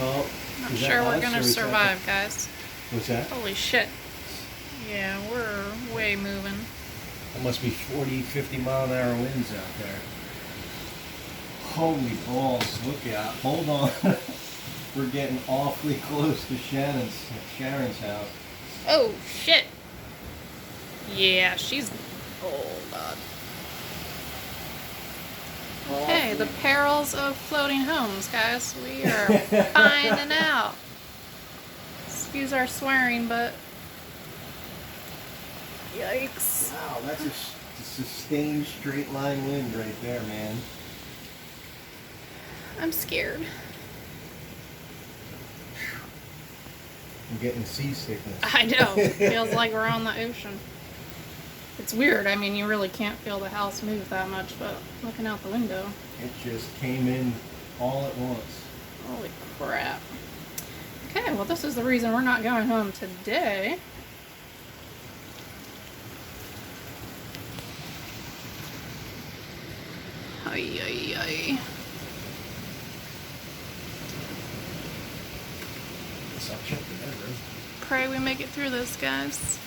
Oh, Not is that sure we're us, or gonna is that survive, guys. What's that? Holy shit. Yeah, we're way moving. That must be 40, 50 mile an hour winds out there. Holy balls, look out. Hold on. We're getting awfully close to Sharon's house. Oh, shit. Yeah, she's... Oh, God. Okay, the perils of floating homes, guys. We are finding out. Excuse our swearing, but... Yikes. Wow, that's a sustained straight line wind right there, man. I'm scared. I'm getting seasickness. I know. Feels like we're on the ocean. It's weird. I mean, you really can't feel the house move that much, but looking out the window. It just came in all at once. Holy crap. Okay, well, this is the reason we're not going home today. Ay, ay, ay. So I'll check the bedroom. Pray we make it through this, guys.